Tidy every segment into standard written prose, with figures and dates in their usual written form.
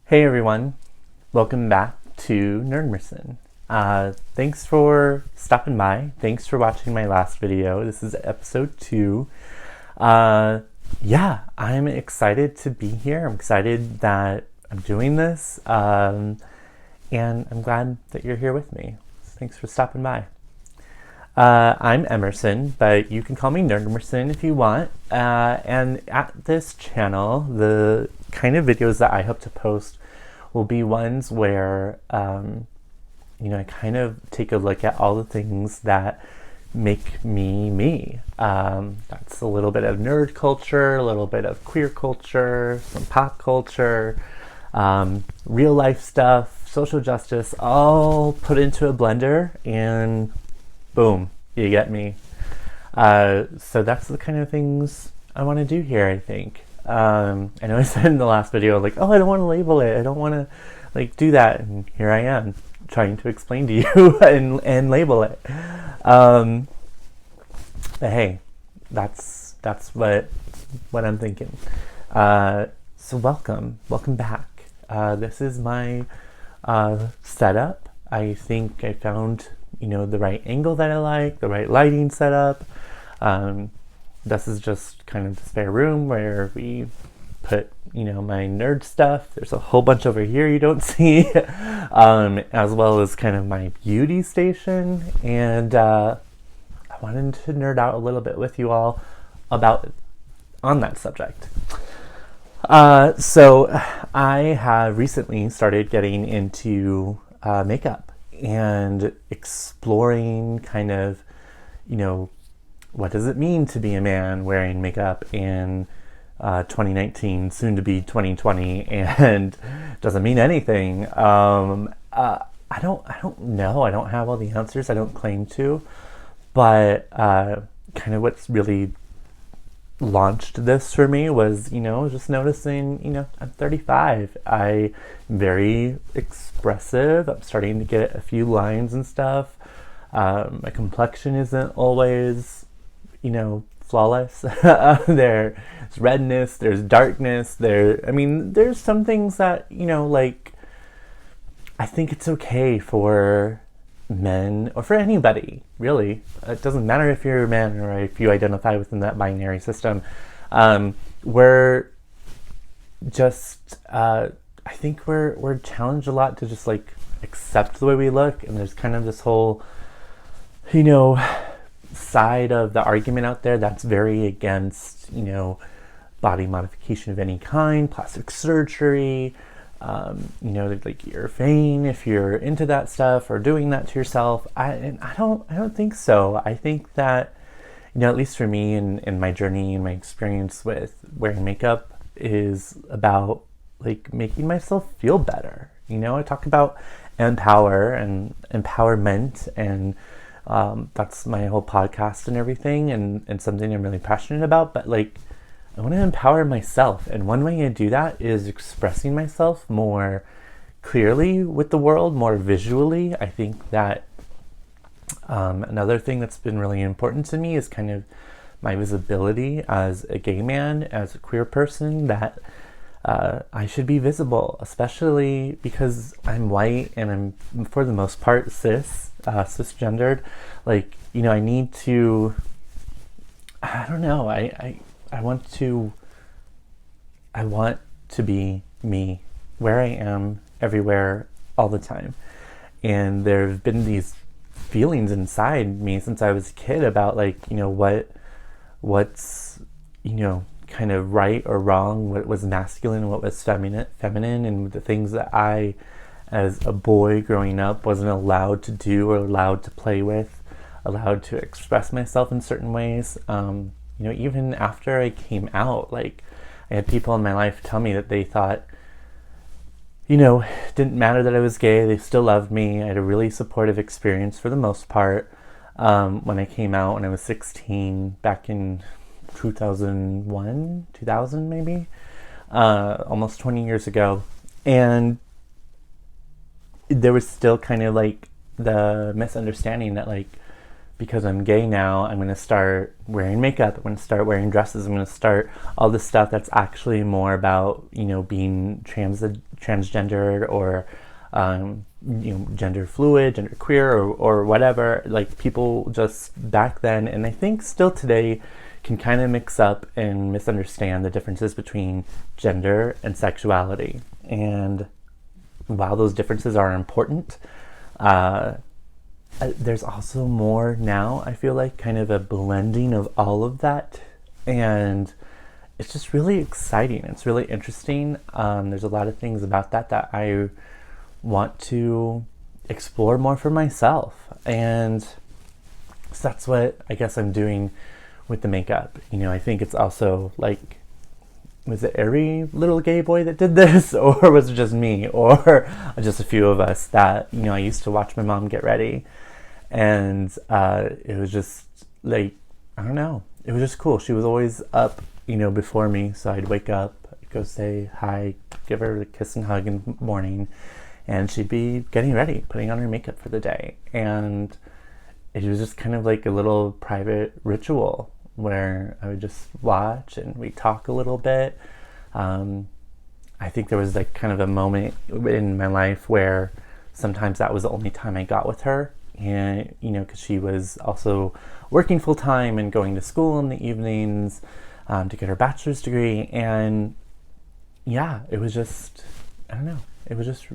Hey everyone, welcome back to Nerdmerson. Thanks for stopping by. Thanks for watching my last video. This is episode 2. I'm excited to be here. I'm excited that I'm doing this, and I'm glad that you're here with me. Thanks for stopping by. I'm Emerson, but you can call me Nerdmerson if you want. And at this channel, the kind of videos that I hope to post will be ones where, I kind of take a look at all the things that make me me. That's a little bit of nerd culture, a little bit of queer culture, some pop culture, real life stuff, social justice, all put into a blender and boom, you get me. So that's the kind of things I want to do here, I think. I know I said in the last video, I don't want to label it. I don't want to, do that. And here I am, trying to explain to you and label it. But hey, that's what I'm thinking. So welcome back. This is my setup. I think I found the right angle that I like, the right lighting setup. This is just kind of the spare room where we put, my nerd stuff. There's a whole bunch over here you don't see, as well as kind of my beauty station. And I wanted to nerd out a little bit with you all on that subject. So I have recently started getting into makeup and exploring kind of, what does it mean to be a man wearing makeup in 2019, soon to be 2020, and doesn't mean anything. I don't know. I don't have all the answers. I don't claim to, but kind of what's really launched this for me was, just noticing, I'm 35. I'm very expressive. I'm starting to get a few lines and stuff. My complexion isn't always, flawless. There's redness, there's darkness, there's some things that, I think it's okay for men or for anybody, really. It doesn't matter if you're a man or if you identify within that binary system. We're just, I think we're challenged a lot to just accept the way we look, and there's kind of this whole, side of the argument out there that's very against, body modification of any kind, plastic surgery, you're vain if you're into that stuff or doing that to yourself. I don't think so. I think that, at least for me and my journey and my experience with wearing makeup is about making myself feel better. I talk about empower and empowerment, and that's my whole podcast and everything, and something I'm really passionate about. But I want to empower myself, and one way I do that is expressing myself more clearly with the world, more visually. I think that another thing that's been really important to me is kind of my visibility as a gay man, as a queer person, that I should be visible, especially because I'm white and I'm, for the most part, cisgendered. I need to, I don't know, I want to be me, where I am, everywhere, all the time. And there have been these feelings inside me since I was a kid about what's kind of right or wrong, what was masculine and what was feminine, and the things that I, as a boy growing up, wasn't allowed to do or allowed to play with, allowed to express myself in certain ways. Even after I came out, I had people in my life tell me that they thought, it didn't matter that I was gay, they still loved me. I had a really supportive experience for the most part when I came out when I was 16, back in 2000 maybe, almost 20 years ago. And there was still kind of the misunderstanding that because I'm gay now, I'm going to start wearing makeup, I'm going to start wearing dresses, I'm going to start all this stuff that's actually more about, being transgendered or, gender fluid, gender queer, or whatever. Like, people just back then, and I think still today, can kind of mix up and misunderstand the differences between gender and sexuality. And while those differences are important, there's also more now, I feel like, kind of a blending of all of that. And it's just really exciting. It's really interesting. There's a lot of things about that I want to explore more for myself. And so that's what I guess I'm doing with the makeup. I think it's also like, was it every little gay boy that did this? Or was it just me? Or just a few of us that, I used to watch my mom get ready. And it was just like, I don't know. It was just cool. She was always up, before me. So I'd wake up, go say hi, give her a kiss and hug in the morning. And she'd be getting ready, putting on her makeup for the day. And it was just kind of like a little private ritual where I would just watch and we'd talk a little bit. I think there was like kind of a moment in my life where sometimes that was the only time I got with her. And, because she was also working full time and going to school in the evenings to get her bachelor's degree. And yeah, it was just, I don't know, it was just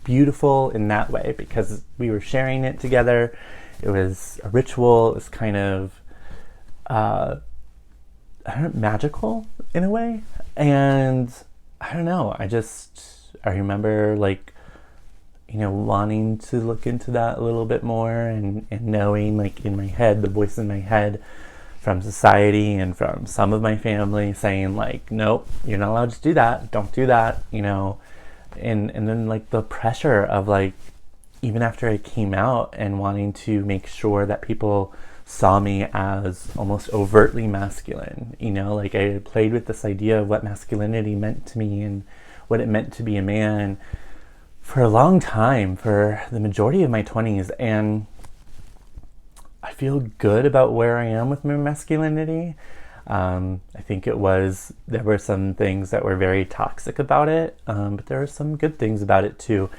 beautiful in that way because we were sharing it together. It was a ritual. It was kind of magical in a way. And I don't know, I remember like, wanting to look into that a little bit more and knowing, like, in my head, the voice in my head from society and from some of my family saying like, nope, you're not allowed to do that, don't do that, and then like the pressure of like, even after I came out and wanting to make sure that people saw me as almost overtly masculine, like I had played with this idea of what masculinity meant to me and what it meant to be a man for a long time, for the majority of my 20s. And I feel good about where I am with my masculinity. I think there were some things that were very toxic about it, but there are some good things about it too.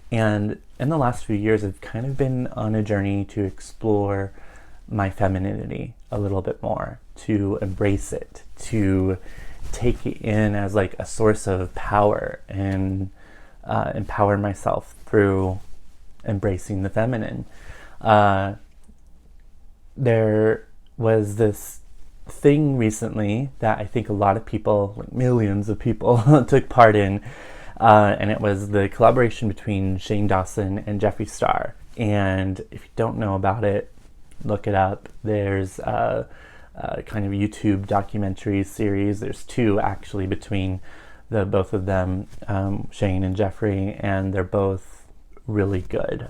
And in the last few years, I've kind of been on a journey to explore my femininity a little bit more, to embrace it, to take it in as like a source of power and empower myself through embracing the feminine. There was this thing recently that I think a lot of people, like millions of people, took part in, and it was the collaboration between Shane Dawson and Jeffree Star. And if you don't know about it, look it up. There's a kind of YouTube documentary series. There's two actually between the both of them, Shane and Jeffree, and they're both really good.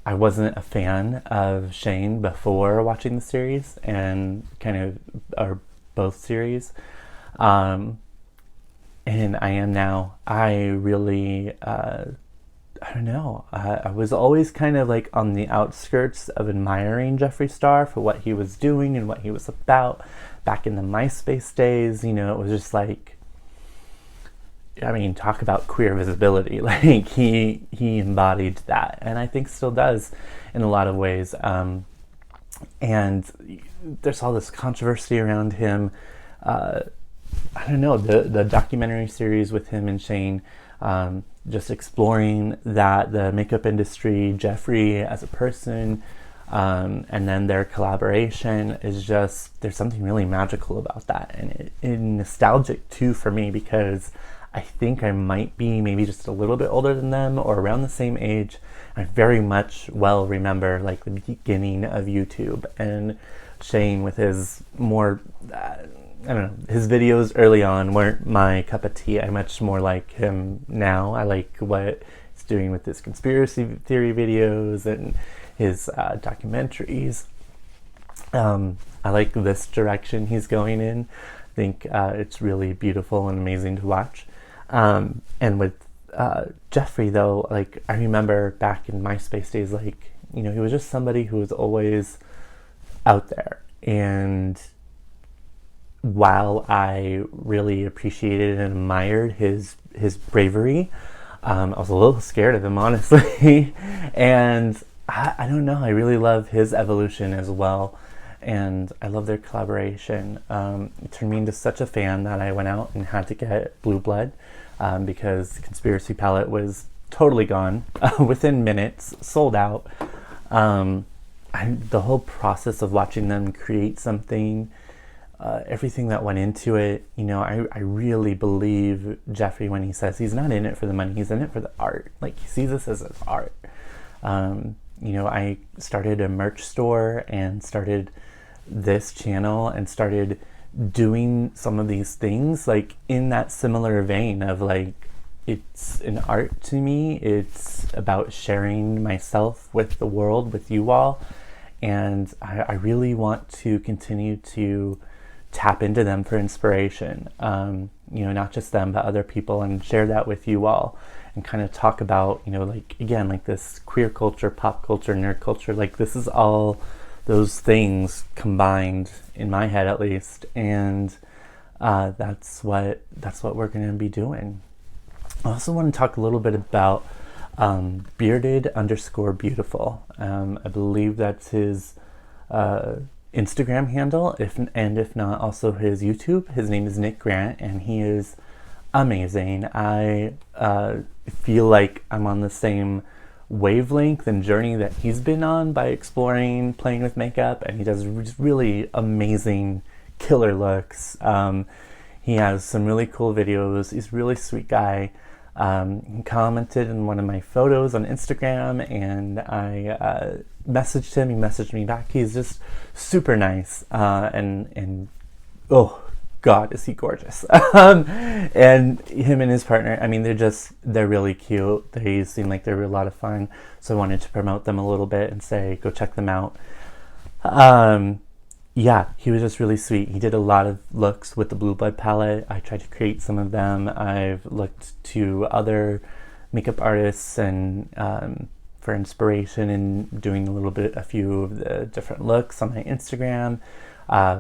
I wasn't a fan of Shane before watching the series, and both series, and I am now. I really, I don't know. I was always kind of like on the outskirts of admiring Jeffree Star for what he was doing and what he was about. Back in the MySpace days, it was just like, I mean, talk about queer visibility. Like he embodied that, and I think still does in a lot of ways. And there's all this controversy around him. I don't know, the documentary series with him and Shane, just exploring the makeup industry, Jeffree as a person, and then their collaboration is just, there's something really magical about that, and nostalgic too for me, because I think I might be maybe just a little bit older than them or around the same age. I very much well remember like the beginning of YouTube, and Shane with his more, I don't know, his videos early on weren't my cup of tea. I much more like him now. I like what he's doing with his conspiracy theory videos and his documentaries. I like this direction he's going in. I think it's really beautiful and amazing to watch. And with Jeffree though, like I remember back in MySpace days, like He was just somebody who was always out there. And while I really appreciated and admired his bravery, I was a little scared of him, honestly. And I don't know, I really love his evolution as well. And I love their collaboration. It turned me into such a fan that I went out and had to get Blue Blood because the Conspiracy palette was totally gone within minutes, sold out. The whole process of watching them create something, everything that went into it, I really believe Jeffree when he says he's not in it for the money, he's in it for the art. Like, he sees this as an art. I started a merch store and started this channel and started doing some of these things like in that similar vein of like, it's an art to me. It's about sharing myself with the world, with you all. And I really want to continue to tap into them for inspiration. Not just them, but other people, and share that with you all and kind of talk about, like this queer culture, pop culture, nerd culture, like this is all those things combined in my head at least. And that's what we're going to be doing. I also want to talk a little bit about bearded_beautiful. I believe that's his Instagram handle, if not also his YouTube. His name is Nick Grant, and he is amazing. I feel like I'm on the same wavelength and journey that he's been on by exploring, playing with makeup, and he does really amazing killer looks. He has some really cool videos. He's a really sweet guy. He commented in one of my photos on Instagram, and I messaged him. He messaged me back. He's just super nice, and oh God, is he gorgeous. And him and his partner, I mean, they're really cute. They seem like they're a lot of fun, so I wanted to promote them a little bit and say go check them out. Yeah, he was just really sweet. He did a lot of looks with the Blue Blood palette. I tried to create some of them. I've looked to other makeup artists and for inspiration and doing a few of the different looks on my Instagram.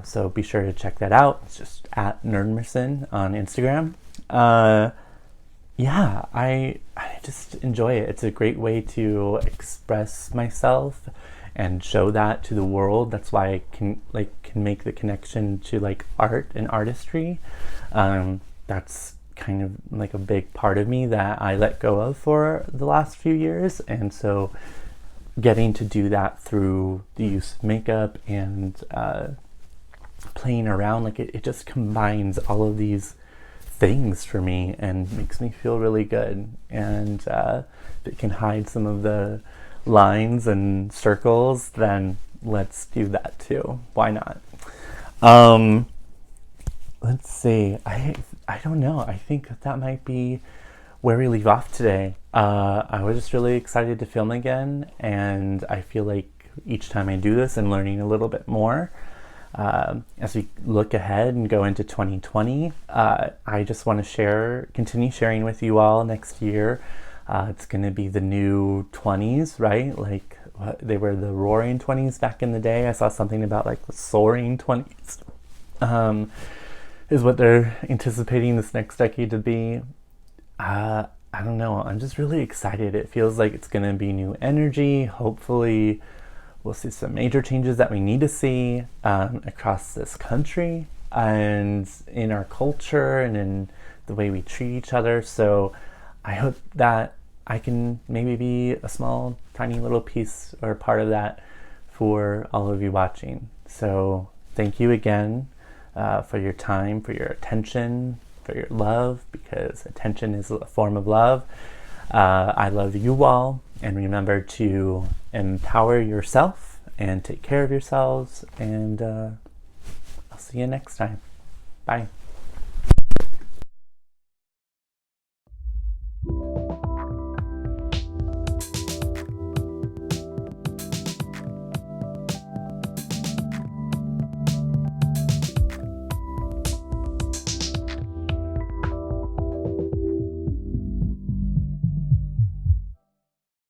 So be sure to check that out. It's just at Nerdmerson on Instagram. Yeah, I just enjoy it. It's a great way to express myself and show that to the world. That's why I can make the connection to like art and artistry. That's kind of like a big part of me that I let go of for the last few years, and so getting to do that through the use of makeup and playing around, like it just combines all of these things for me and makes me feel really good. And if it can hide some of the lines and circles, then let's do that too. Why not? Let's see. I don't know. I think that might be where we leave off today. I was just really excited to film again, and I feel like each time I do this, I'm learning a little bit more. As we look ahead and go into 2020, I just want to continue sharing with you all next year. It's going to be the new 20s, right? Like they were the roaring 20s back in the day. I saw something about like the soaring 20s is what they're anticipating this next decade to be. I don't know. I'm just really excited. It feels like it's going to be new energy. Hopefully we'll see some major changes that we need to see across this country and in our culture and in the way we treat each other. So I hope that I can maybe be a small, tiny little piece or part of that for all of you watching. So thank you again for your time, for your attention, for your love, because attention is a form of love. I love you all, and remember to empower yourself and take care of yourselves, and I'll see you next time. Bye.